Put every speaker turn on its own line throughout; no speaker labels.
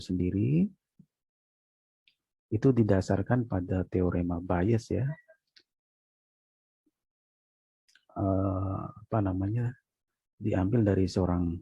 sendiri itu didasarkan pada teorema Bayes ya. Apa namanya? Diambil dari seorang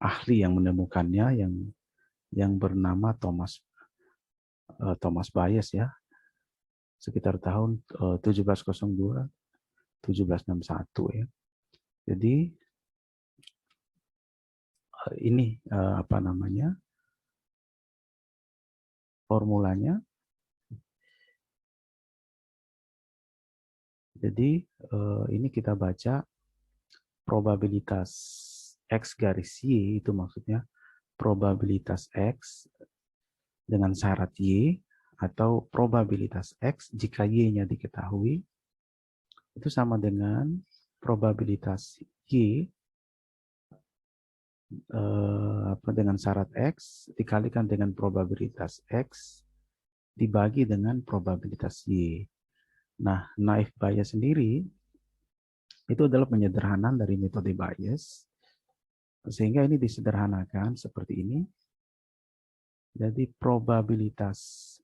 ahli yang menemukannya yang bernama Thomas Bayes ya. Sekitar tahun 1702 1761 ya. Jadi ini apa namanya? Formulanya. Jadi ini kita baca probabilitas X garis Y itu maksudnya probabilitas X dengan syarat Y atau probabilitas X jika Y-nya diketahui itu sama dengan probabilitas Y dengan syarat X dikalikan dengan probabilitas X dibagi dengan probabilitas Y. Nah, naive Bayes sendiri itu adalah penyederhanaan dari metode Bayes. Sehingga ini disederhanakan seperti ini. Jadi probabilitas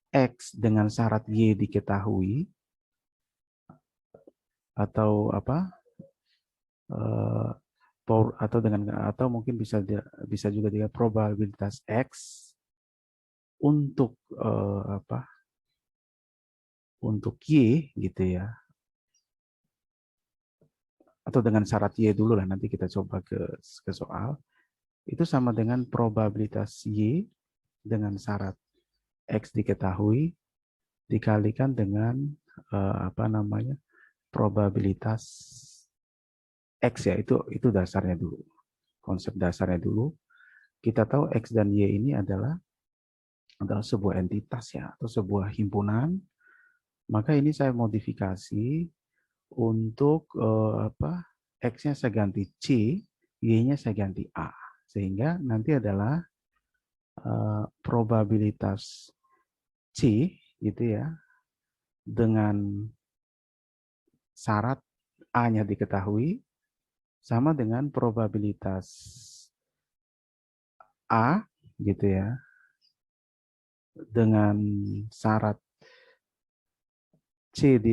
X dengan syarat Y diketahui atau apa? Atau mungkin bisa juga dengan probabilitas X untuk untuk Y gitu ya. Atau dengan syarat Y dulu lah, nanti kita coba ke soal. Itu sama dengan probabilitas Y dengan syarat X diketahui dikalikan dengan apa namanya? Probabilitas X ya, itu dasarnya dulu. Konsep dasarnya dulu. Kita tahu X dan Y ini adalah sebuah entitas ya, atau sebuah himpunan. Maka ini saya modifikasi untuk X-nya saya ganti C, Y-nya saya ganti A. Sehingga nanti adalah probabilitas C gitu ya, dengan syarat A-nya diketahui, sama dengan probabilitas A gitu ya, dengan syarat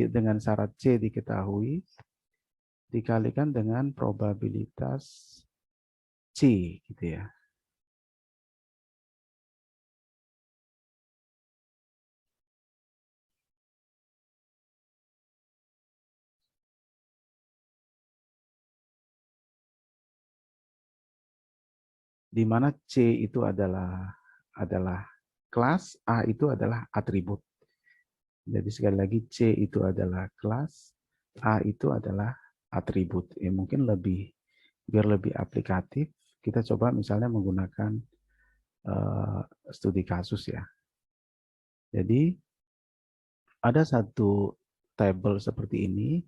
dengan syarat C diketahui dikalikan dengan probabilitas C gitu ya. Di mana C itu adalah kelas, A itu adalah atribut. Jadi sekali lagi C itu adalah kelas, A itu adalah atribut. Ya, mungkin biar lebih aplikatif, kita coba misalnya menggunakan studi kasus ya. Jadi ada satu tabel seperti ini.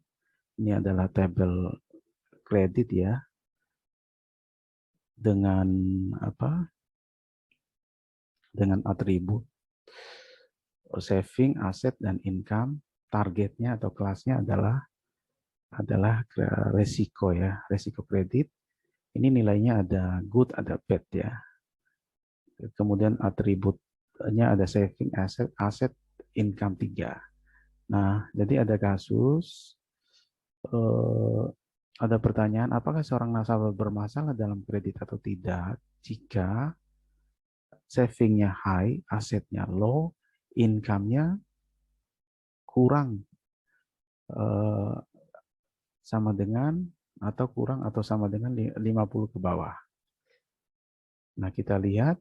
Ini adalah tabel kredit ya. Dengan apa? Dengan atribut saving, aset, dan income. Targetnya atau kelasnya adalah resiko ya, resiko kredit. Ini nilainya ada good, ada bad ya. Kemudian atributnya ada saving, aset, income 3. Nah, jadi ada kasus, ada pertanyaan, apakah seorang nasabah bermasalah dalam kredit atau tidak jika savingnya high, asetnya low, income-nya kurang sama dengan atau kurang atau sama dengan 50 ke bawah. Nah, kita lihat.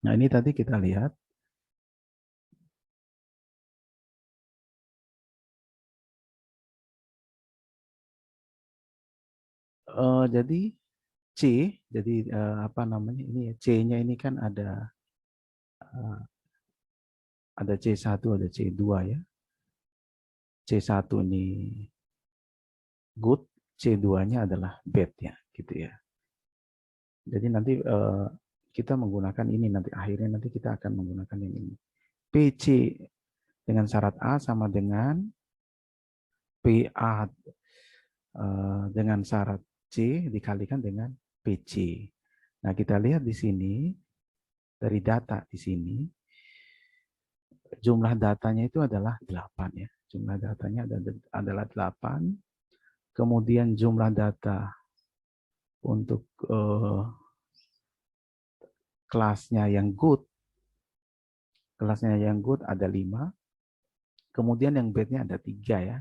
Nah, ini tadi kita lihat. Jadi C, jadi apa namanya ini ya, C-nya ini kan ada C1, ada C2 ya. C1 ini good, C2-nya adalah bad ya, gitu ya. Jadi nanti kita menggunakan ini, nanti akhirnya nanti kita akan menggunakan yang ini. PC dengan syarat A sama dengan PA dengan syarat C dikalikan dengan PC. Nah, kita lihat di sini, dari data di sini, jumlah datanya itu adalah 8 ya. Jumlah datanya adalah 8. Kemudian jumlah data untuk kelasnya yang good ada 5. Kemudian yang bad-nya ada 3 ya.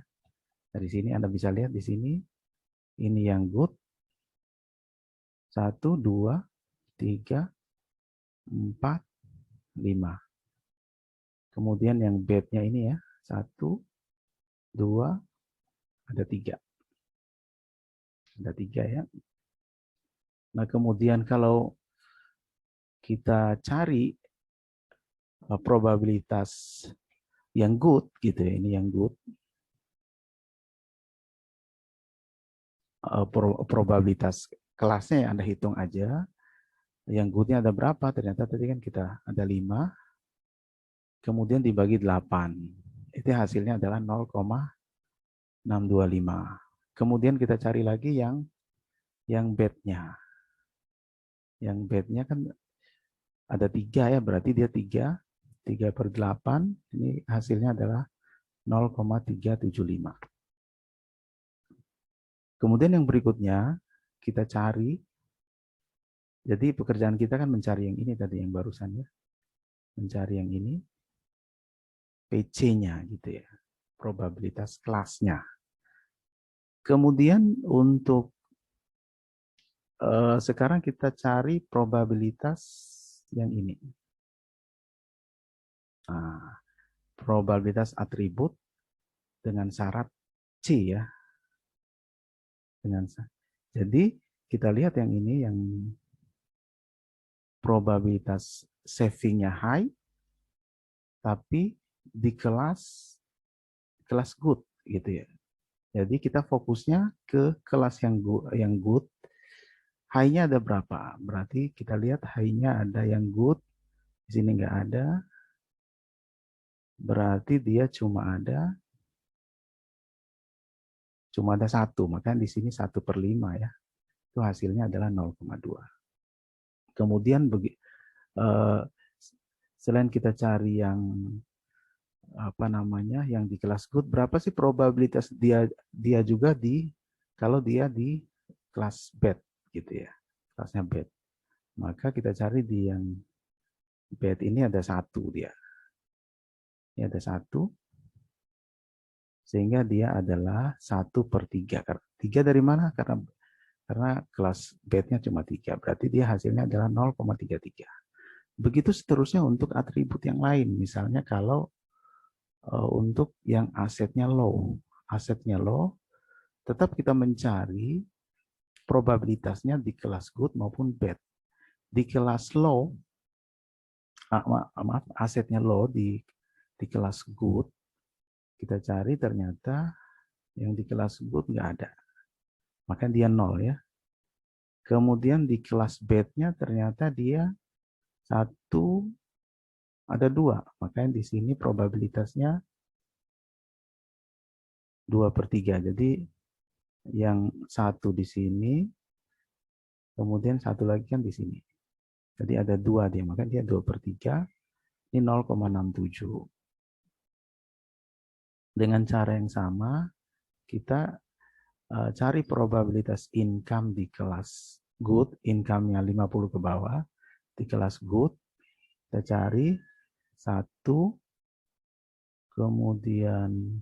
Dari sini Anda bisa lihat di sini, ini yang good, 1, 2, 3, 4, 5. Kemudian yang bad-nya ini ya, 1, 2, ada 3. Ada 3 ya. Nah, kemudian kalau kita cari probabilitas yang good gitu ya, ini yang good. Probabilitas kelasnya yang Anda hitung aja. Yang good-nya ada berapa? Ternyata tadi kan kita ada 5. Kemudian dibagi 8. Itu hasilnya adalah 0,625. Kemudian kita cari lagi yang bad-nya. Yang bad-nya kan ada 3 ya, berarti dia 3 per 8, ini hasilnya adalah 0,375. Kemudian yang berikutnya kita cari, jadi pekerjaan kita kan mencari yang ini tadi yang barusan ya, mencari yang ini, PC-nya gitu ya, probabilitas kelasnya. Kemudian untuk sekarang kita cari probabilitas yang ini. Nah, probabilitas atribut dengan syarat C ya. Jadi kita lihat yang ini, yang probabilitas savingnya high, tapi di kelas good gitu ya. Jadi kita fokusnya ke kelas yang good. High-nya ada berapa? Berarti kita lihat high-nya ada yang good, di sini nggak ada. Berarti dia cuma ada 1, makanya di sini 1/5 ya. Itu hasilnya adalah 0,2. Kemudian selain kita cari yang yang di kelas good, berapa sih probabilitas dia juga kalau dia di kelas bad gitu ya, kelasnya bad. Maka kita cari di yang bad ini ada 1 dia. Ini ada 1, sehingga dia adalah 1/3. 3 dari mana? Karena kelas bad-nya cuma 3, berarti dia hasilnya adalah 0,33. Begitu seterusnya untuk atribut yang lain. Misalnya kalau untuk yang asetnya low, tetap kita mencari probabilitasnya di kelas good maupun bad. Di kelas low, asetnya low di kelas good, kita cari ternyata yang di kelas good nggak ada. Maka dia 0 ya. Kemudian di kelas bad-nya ternyata dia 1, ada 2. Makanya di sini probabilitasnya 2/3. Jadi yang 1 di sini, kemudian 1 lagi kan di sini. Jadi ada 2 dia, maka dia 2/3. Ini 0,67. Dengan cara yang sama, kita cari probabilitas income di kelas good, income-nya 50 ke bawah. Di kelas good, kita cari 1, kemudian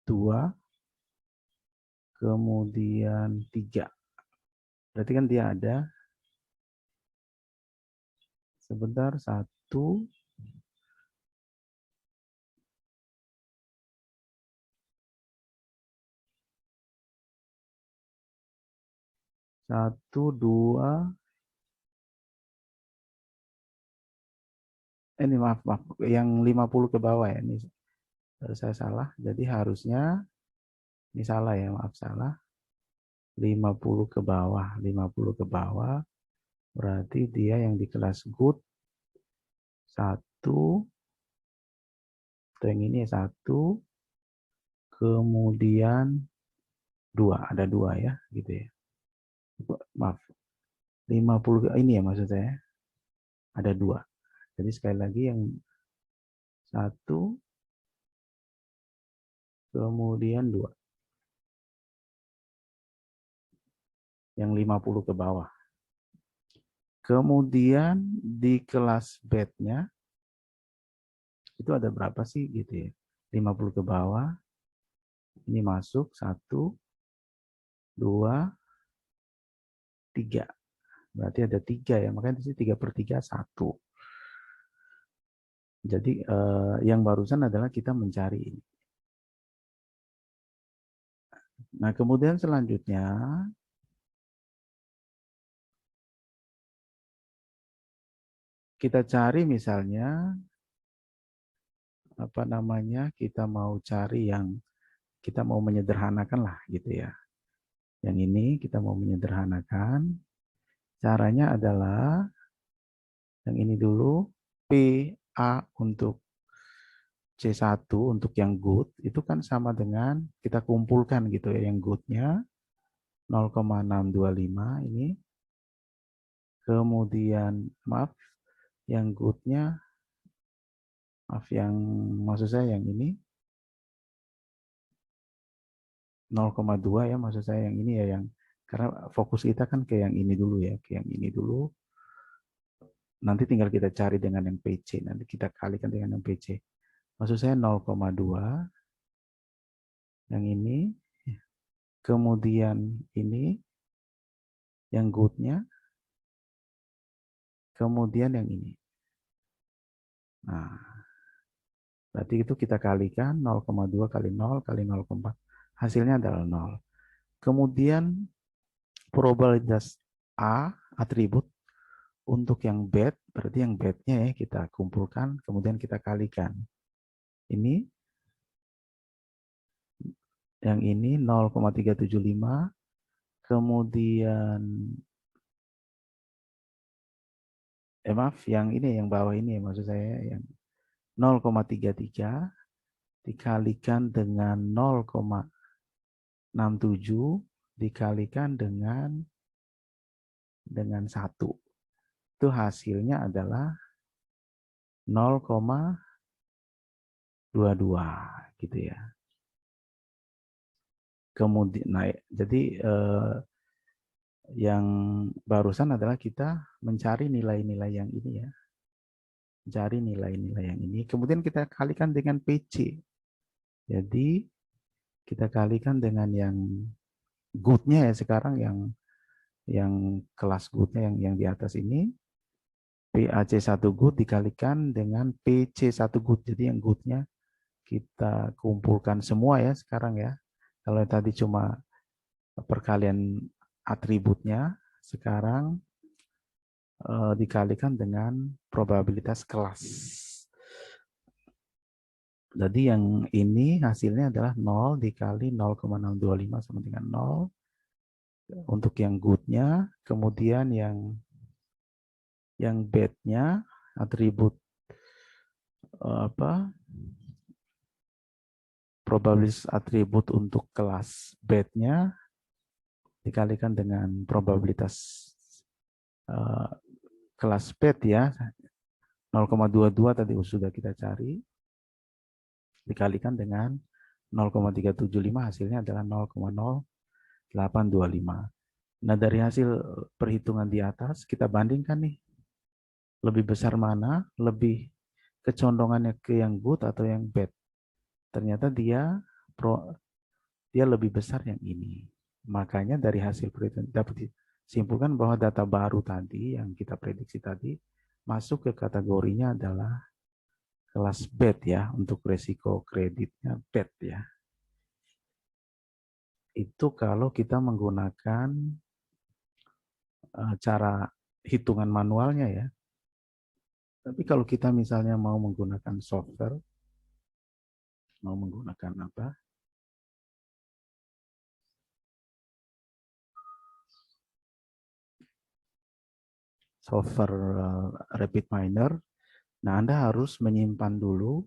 2, kemudian 3. Berarti kan dia ada sebentar 1, 2. Ini maaf, yang 50 ke bawah ya. Ini saya salah. Jadi harusnya ini salah ya, maaf salah. 50 ke bawah, 50 ke bawah. Berarti dia yang di kelas good 1, atau yang ini 1, kemudian 2, ada 2 ya, gitu ya. Maaf, 50 ini ya maksud saya, ada 2. Jadi sekali lagi yang 1, kemudian 2. Yang 50 ke bawah. Kemudian di kelas bednya itu ada berapa sih gitu ya. 50 ke bawah. Ini masuk 1, 2, 3. Berarti ada 3 ya. Makanya di sini 3/3 1. Jadi yang barusan adalah kita mencari ini. Nah, kemudian selanjutnya kita cari misalnya apa namanya? Kita mau cari yang kita mau menyederhanakan lah gitu ya. Yang ini kita mau menyederhanakan. Caranya adalah yang ini dulu, PA untuk C1 untuk yang good itu kan sama dengan kita kumpulkan gitu ya, yang goodnya 0,625 ini, kemudian maaf yang goodnya, maaf yang maksud saya yang ini 0,2 ya, maksud saya yang ini ya, yang karena fokus kita kan ke yang ini dulu ya, ke yang ini dulu. Nanti tinggal kita cari dengan yang PC, nanti kita kalikan dengan yang PC. Maksud saya 0,2 yang ini, kemudian ini yang goodnya, kemudian yang ini. Nah, berarti itu kita kalikan 0,2 kali 0 kali 0,4. Hasilnya adalah 0. Kemudian probabilitas A, atribut, untuk yang bad, berarti yang badnya ya kita kumpulkan, kemudian kita kalikan. Ini, yang ini 0,375, kemudian, maaf, yang ini, yang bawah ini maksud saya, yang 0,33 dikalikan dengan 0,67 dikalikan dengan 1. Itu hasilnya adalah 0,22 gitu ya. Kemudian naik. Jadi yang barusan adalah kita mencari nilai-nilai yang ini ya. Mencari nilai-nilai yang ini. Kemudian kita kalikan dengan PC. Jadi kita kalikan dengan yang good-nya ya sekarang, yang kelas good-nya yang di atas ini. PAC1 good dikalikan dengan PC1 good. Jadi yang good-nya kita kumpulkan semua ya sekarang ya. Kalau tadi cuma perkalian atributnya, sekarang dikalikan dengan probabilitas kelas. Jadi yang ini hasilnya adalah 0 dikali 0,625 sama dengan 0 untuk yang good-nya, kemudian yang bad-nya atribut probabilitas atribut untuk kelas bad-nya dikalikan dengan probabilitas kelas bad ya, 0,22 tadi sudah kita cari, dikalikan dengan 0,375 hasilnya adalah 0,0825. Nah, dari hasil perhitungan di atas kita bandingkan nih, lebih besar mana, lebih kecondongannya ke yang good atau yang bad. Ternyata dia lebih besar yang ini. Makanya dari hasil perhitungan dapat disimpulkan bahwa data baru tadi yang kita prediksi tadi masuk ke kategorinya adalah kelas bad ya, untuk resiko kreditnya bad ya. Itu kalau kita menggunakan cara hitungan manualnya ya. Tapi kalau kita misalnya mau menggunakan software, mau menggunakan apa? Software RapidMiner. Nah, Anda harus menyimpan dulu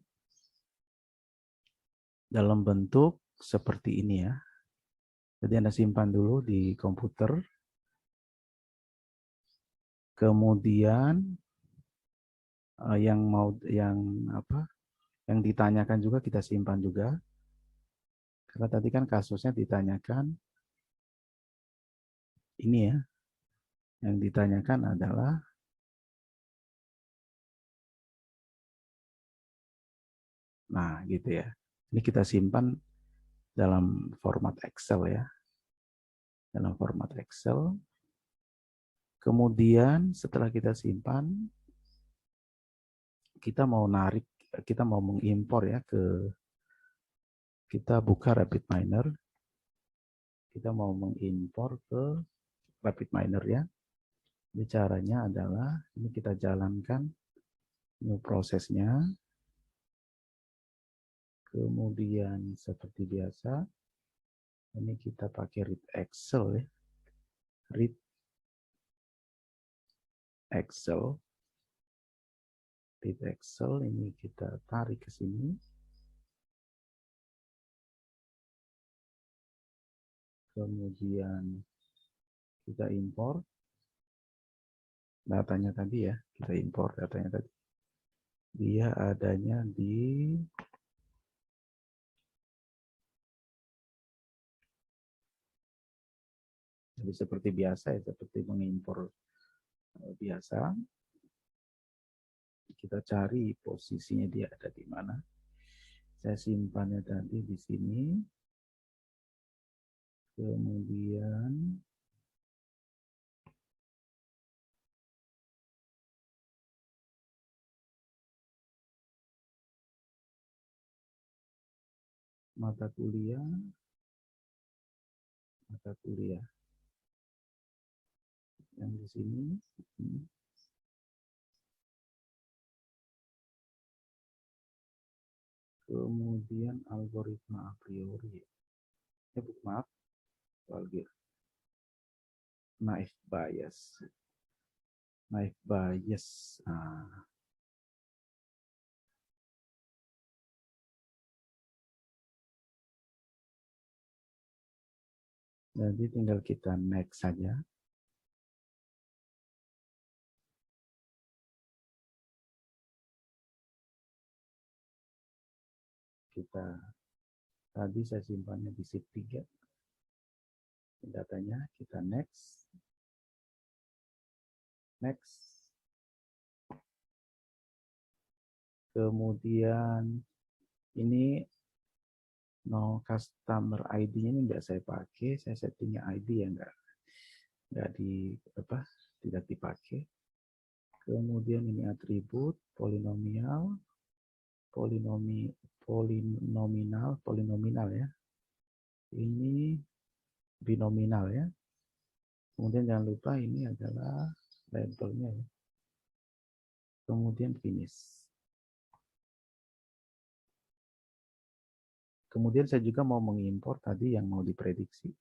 dalam bentuk seperti ini ya. Jadi Anda simpan dulu di komputer. Kemudian yang ditanyakan juga kita simpan juga. Karena tadi kan kasusnya ditanyakan ini ya. Yang ditanyakan adalah nah gitu ya. Ini kita simpan dalam format Excel ya. Dalam format Excel. Kemudian setelah kita simpan, kita mau mengimpor ya kita buka RapidMiner. Kita mau mengimpor ke RapidMiner ya. Jadi caranya adalah ini kita jalankan new prosesnya. Kemudian seperti biasa, ini kita pakai read Excel ya. Read Excel. Read Excel ini kita tarik ke sini. Kemudian kita impor datanya tadi ya. Kita impor datanya tadi. Dia adanya di jadi seperti biasa ya, seperti mengimpor biasa. Kita cari posisinya dia ada di mana. Saya simpannya tadi di sini. Kemudian mata kuliah yang di sini. Kemudian algoritma a priori. Maaf, naive bias. Naive bias. Jadi tinggal kita next saja. Tadi saya simpannya di sheet 3. Datanya kita next. Kemudian ini no customer ID-nya ini enggak saya pakai, saya settingnya ID yang tidak dipakai. Kemudian ini atribut polinomial ya. Ini binominal ya. Kemudian jangan lupa ini adalah labelnya ya. Kemudian finish. Kemudian saya juga mau mengimpor tadi yang mau diprediksi.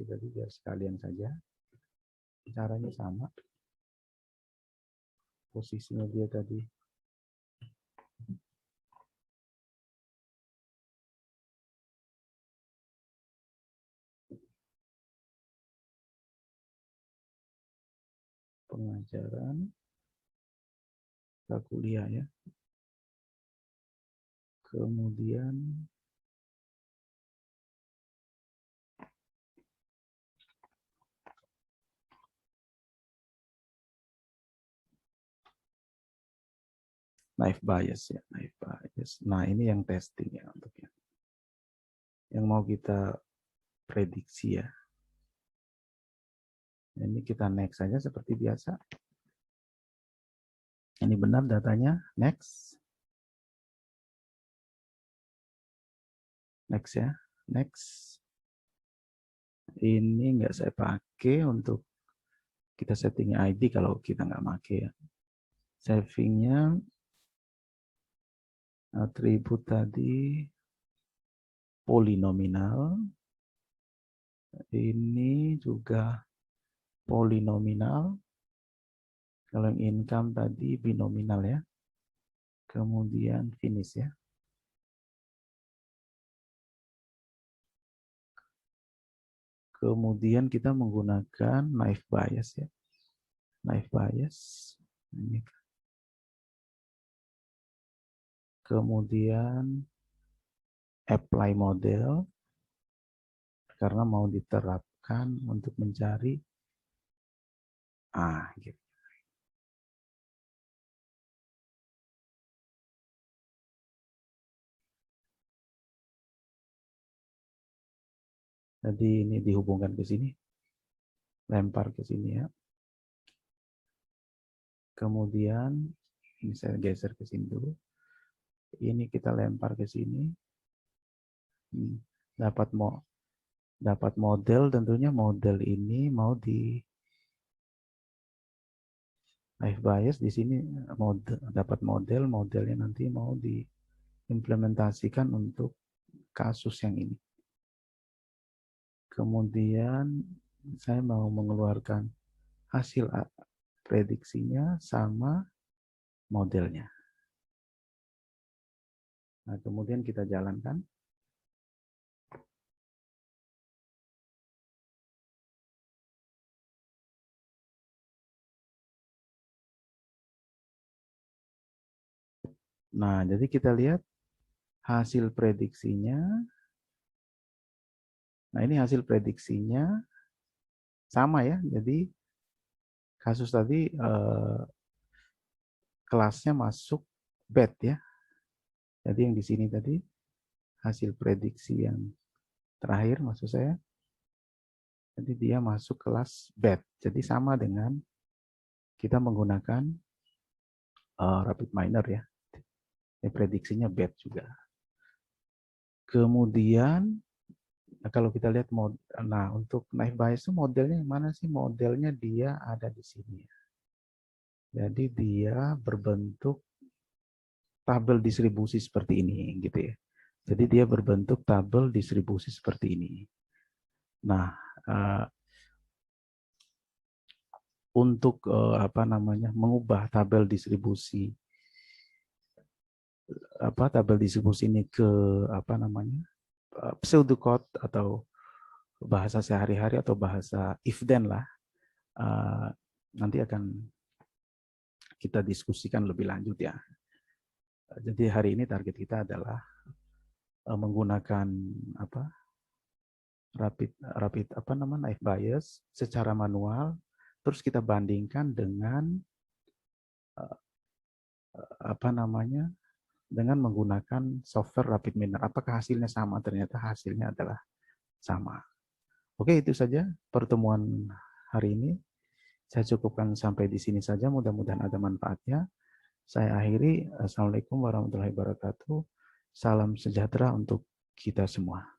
Tadi biar sekalian saja. Caranya sama. Posisinya dia tadi. Pengajaran kuliah ya. Kemudian naive bias ya, naive bias. Nah, ini yang testing ya untuk yang mau kita prediksi ya. Ini kita next saja seperti biasa. Ini benar datanya, next. Next ya, next. Ini nggak saya pakai untuk kita setting ID kalau kita nggak pakai ya. Savingnya atribut tadi polinomial. Ini juga polinomial. Kalau yang income tadi binominal ya. Kemudian finish ya. Kemudian kita menggunakan naive Bayes ya. Naive Bayes. Ini. Kemudian apply model karena mau diterapkan untuk mencari gitu. Jadi ini dihubungkan ke sini. Lempar ke sini ya. Kemudian ini saya geser ke sini dulu. Ini kita lempar ke sini. Dapat model, tentunya model ini mau di naive Bayes di sini dapat modelnya nanti mau diimplementasikan untuk kasus yang ini. Kemudian saya mau mengeluarkan hasil prediksinya sama modelnya. Nah, kemudian kita jalankan. Nah, jadi kita lihat hasil prediksinya. Nah, ini hasil prediksinya sama ya. Jadi kasus tadi kelasnya masuk bad ya. Jadi yang di sini tadi hasil prediksi yang terakhir maksud saya. Jadi dia masuk kelas bad. Jadi sama dengan kita menggunakan rapid minor ya. Ini prediksinya bad juga. Kemudian kalau kita lihat untuk naive Bayes itu modelnya mana sih? Modelnya dia ada di sini. Jadi dia berbentuk tabel distribusi seperti ini gitu ya. Jadi dia berbentuk tabel distribusi seperti ini. Nah, untuk mengubah tabel distribusi ini ke pseudocode atau bahasa sehari-hari atau bahasa if then lah, nanti akan kita diskusikan lebih lanjut ya. Jadi hari ini target kita adalah menggunakan rapid naive Bayes secara manual, terus kita bandingkan dengan dengan menggunakan software rapid minor. Apakah hasilnya sama? Ternyata hasilnya adalah sama. Oke, itu saja pertemuan hari ini. Saya cukupkan sampai di sini saja. Mudah-mudahan ada manfaatnya. Saya akhiri. Assalamualaikum warahmatullahi wabarakatuh. Salam sejahtera untuk kita semua.